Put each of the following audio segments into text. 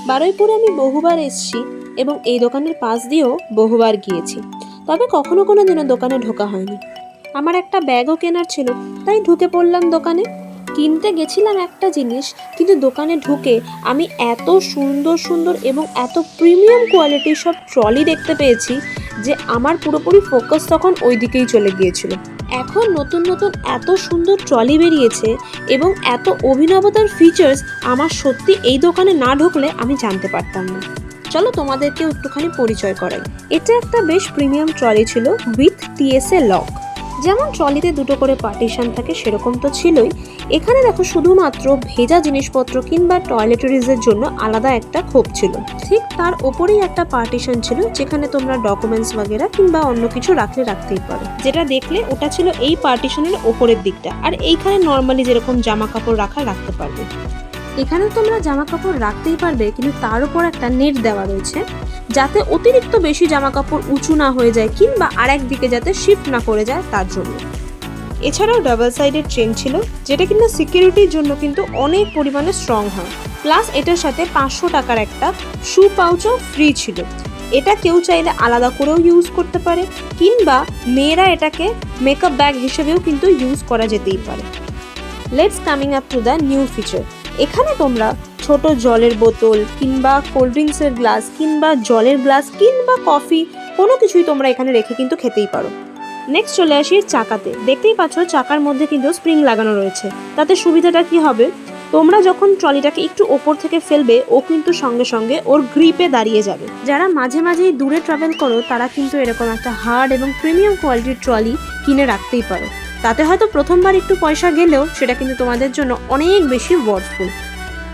বারুইপুরে আমি বহুবার এসেছি এবং এই দোকানের পাশ দিয়েও বহুবার গিয়েছি, তবে কখনো কোনো দিনও দোকানে ঢোকা হয়নি। আমার একটা ব্যাগও কেনার ছিল, তাই ঢুকে পড়লাম দোকানে। কিনতে গেছিলাম একটা জিনিস, কিন্তু দোকানে ঢুকে আমি এত সুন্দর সুন্দর এবং এত প্রিমিয়াম কোয়ালিটির সব ট্রলি দেখতে পেয়েছি যে আমার পুরোপুরি ফোকাস তখন ওই দিকেই চলে গিয়েছিল। এখন নতুন নতুন এত সুন্দর ট্রলি বেরিয়েছে এবং এত অভিনবতার ফিচার্স আমার সত্যি এই দোকানে না ঢুকলে আমি জানতে পারতাম না। চলো তোমাদেরকেও একটুখানি পরিচয় করাই। এটা একটা বেশ প্রিমিয়াম ট্রলি ছিল উইথ টিএসএ লক। যেমন ট্রলিতে দুটো করে পার্টিশন থাকে সেরকম তো ছিলই, এখানে দেখো শুধুমাত্র ভেজা জিনিসপত্র কিংবা টয়লেটরিজের জন্য আলাদা একটা খোপ ছিল। ঠিক তার ওপরেই একটা পার্টিশন ছিল যেখানে তোমরা ডকুমেন্টস বাগেরা কিংবা অন্য কিছু রাখতেই পারো। যেটা দেখলে ওটা ছিল এই পার্টিশনের ওপরের দিকটা, আর এইখানে নর্মালি যেরকম জামা কাপড় রাখতে পারবে। এখানে তোমরা জামা কাপড় রাখতেই পারবে, কিন্তু তার উপর একটা নেট দেওয়া রয়েছে যাতে অতিরিক্ত বেশি জামা কাপড় উঁচু না হয়ে যায় কিংবা আরেক দিকে যাতে শিফট না করে যায় তার জন্য। এছাড়াও ডাবল সাইডের চেন ছিল, যেটা কিন্তু সিকিউরিটির জন্য কিন্তু অনেক পরিমাণে স্ট্রং হয়। প্লাস এটার সাথে 500 টাকার একটা শু পাউচও ফ্রি ছিল। এটা কেউ চাইলে আলাদা করেও ইউজ করতে পারে, কিংবা মেয়েরা এটাকে মেকআপ ব্যাগ হিসেবেও কিন্তু ইউজ করা যেতেই পারে। Let's coming up to the new feature. এখানে তোমরা ছোট জলের বোতল কিংবা কোল্ড ড্রিঙ্কসের গ্লাস কিংবা জলের গ্লাস কিংবা কফি কোনো কিছুই তোমরা এখানে রেখে কিন্তু খেতেই পারো। নেক্সট চলে আসি চাকাতে। দেখতেই পাচ্ছ চাকার মধ্যে কিন্তু স্প্রিং লাগানো রয়েছে। তাতে সুবিধাটা কি হবে, তোমরা যখন ট্রলিটাকে একটু ওপর থেকে ফেলবে ও কিন্তু সঙ্গে সঙ্গে ওর গ্রিপে দাঁড়িয়ে যাবে। যারা মাঝে মাঝেই দূরে ট্রাভেল করো তারা কিন্তু এরকম একটা হার্ড এবং প্রিমিয়াম কোয়ালিটির ট্রলি কিনে রাখতেই পারো। তাতে হয়তো প্রথমবার একটু পয়সা গেলেও সেটা কিন্তু তোমাদের জন্য অনেক বেশি ওয়ার্থফুল।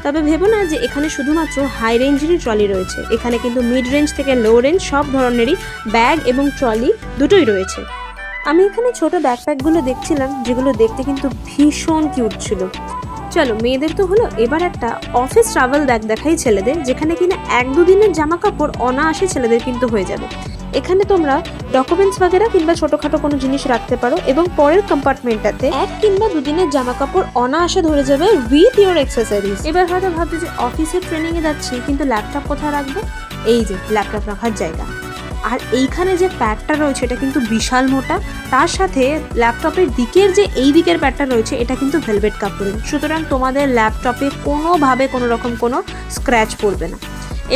তবে ভেবো না যে এখানে শুধুমাত্র হাই রেঞ্জেরই ট্রলি রয়েছে, এখানে কিন্তু মিড রেঞ্জ থেকে লো রেঞ্জ সব ধরনেরই ব্যাগ এবং ট্রলি দুটোই রয়েছে। আমি এখানে ছোট ব্যাকপ্যাকগুলো দেখছিলাম, যেগুলো দেখতে কিন্তু ভীষণ কিউট ছিল। চলো মেয়েদের তো হলো, এবার একটা অফিস ট্রাভেল ব্যাগ দেখাই ছেলেদের, যেখানে কিনা 1-2 দিনের জামা কাপড় অনায়াসে ছেলেদের কিন্তু হয়ে যাবে। এখানে তোমরা ডকুমেন্টস বাগেরা কিংবা ছোটখাটো কোনো জিনিস রাখতে পারো এবং পরের কম্পার্টমেন্টটাতে 1 কিংবা 2 দিনের জামা কাপড় অনায়াসে ধরে যাবে উইথ ইওর অ্যাক্সেসরিজ। এবার হয়তো ভাবছো যে অফিসের ট্রেনিংয়ে যাচ্ছি কিন্তু ল্যাপটপ কোথায় রাখবো, এই যে ল্যাপটপ রাখার জায়গা। আর এইখানে যে প্যাডটা রয়েছে এটা কিন্তু বিশাল মোটা, তার সাথে ল্যাপটপের দিকের যে এই দিকের প্যাডটা রয়েছে এটা কিন্তু ভেলভেট কাপড়ের, সুতরাং তোমাদের ল্যাপটপে কোনোভাবে কোনো রকম কোনো স্ক্র্যাচ পড়বে না।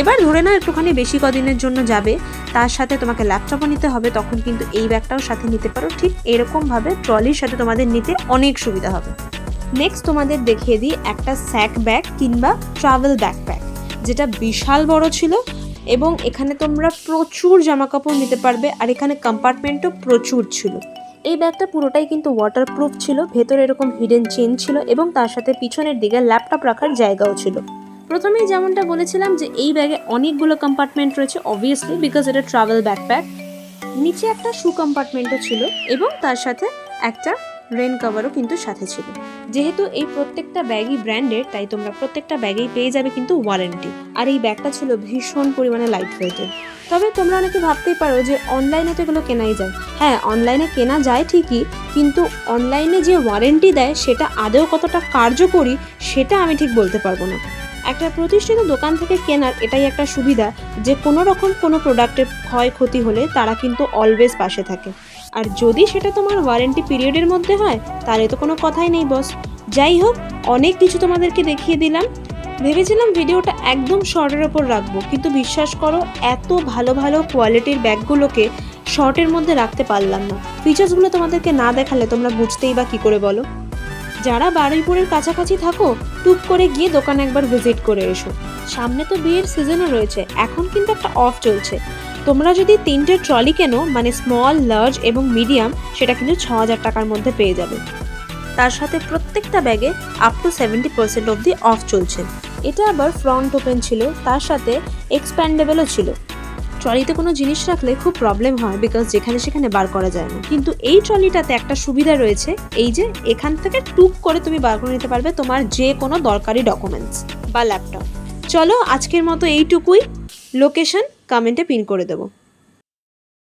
এবার ধরে নাও একটুখানি বেশি কদিনের জন্য যাবে, তার সাথে তোমাকে ল্যাপটপও নিতে হবে, তখন কিন্তু এই ব্যাগটাও সাথে নিতে পারো। ঠিক এরকমভাবে ট্রলির সাথে তোমাদের নিতে অনেক সুবিধা হবে। নেক্সট তোমাদের দেখিয়ে দিই একটা স্যাক ব্যাগ কিংবা ট্রাভেল ব্যাকপ্যাক, যেটা বিশাল বড় ছিল এবং এখানে তোমরা প্রচুর জামা কাপড় নিতে পারবে, আর এখানে কম্পার্টমেন্টও প্রচুর ছিল। এই ব্যাগটা পুরোটাই কিন্তু ওয়াটারপ্রুফ ছিল, ভেতরে এরকম হিডেন চেন ছিল এবং তার সাথে পিছনের দিকে ল্যাপটপ রাখার জায়গাও ছিল। প্রথমেই যেমনটা বলেছিলাম যে এই ব্যাগে অনেকগুলো কম্পার্টমেন্ট রয়েছে, অবভিয়াসলি বিকজ এটা ট্রাভেল ব্যাকপ্যাক। নিচে একটা শু কম্পার্টমেন্টও ছিল এবং তার সাথে একটা রেন কভারও কিন্তু সাথে ছিল। যেহেতু এই প্রত্যেকটা ব্যাগই ব্র্যান্ডেড, তাই তোমরা প্রত্যেকটা ব্যাগেই পেয়ে যাবে কিন্তু ওয়ারেন্টি। আর এই ব্যাগটা ছিল ভীষণ পরিমাণে লাইট ওয়েটের। তবে তোমরা অনেকে ভাবতেই পারো যে অনলাইনে তো এগুলো কেনাই যায়। হ্যাঁ, অনলাইনে কেনা যায় ঠিকই, কিন্তু অনলাইনে যে ওয়ারেন্টি দেয় সেটা আদৌ কতটা কার্যকরী সেটা আমি ঠিক বলতে পারবো না। একটা প্রতিষ্ঠিত দোকান থেকে কেনার এটাই একটা সুবিধা যে কোনো রকম কোনো প্রোডাক্টের ক্ষয়ক্ষতি হলে তারা কিন্তু অলওয়েজ পাশে থাকে। আর যদি সেটা তোমার ওয়ারেন্টি পিরিয়ডের মধ্যে হয় তাহলে তো কোনো কথাই নেই বস। যাই হোক, অনেক কিছু তোমাদেরকে দেখিয়ে দিলাম। ভেবেছিলাম ভিডিওটা একদম শর্টের ওপর রাখবো, কিন্তু বিশ্বাস করো এত ভালো ভালো কোয়ালিটির ব্যাগগুলোকে শর্টের মধ্যে রাখতে পারলাম না। ফিচার্সগুলো তোমাদেরকে না দেখালে তোমরা বুঝতেই বা কী করে বলো। যারা বারুইপুরের কাছাকাছি থাকো টুক করে গিয়ে দোকানে একবার ভিজিট করে এসো। সামনে তো বিয়ের সিজনও রয়েছে, এখন কিন্তু একটা অফ চলছে। তোমরা যদি 3টে ট্রলি কেনো, মানে স্মল, লার্জ এবং মিডিয়াম, সেটা কিন্তু 6000 টাকার মধ্যে পেয়ে যাবে। তার সাথে প্রত্যেকটা ব্যাগে আপ টু 70% অবধি অফ চলছে। এটা আবার ফ্রন্ট ওপেন ছিল, তার সাথে এক্সপ্যান্ডেবলও ছিল। ট্রলিতে কোনো জিনিস রাখলে খুব প্রবলেম হয় বিকজ যেখানে সেখানে বার করা যায় না, কিন্তু এই ট্রলিটাতে একটা সুবিধা রয়েছে, এই যে এখান থেকে টুক করে তুমি বার করে নিতে পারবে তোমার যে কোনো দরকারি ডকুমেন্টস বা ল্যাপটপ। চলো আজকের মতো এইটুকুই। লোকেশন কমেন্টে পিন করে দেবো।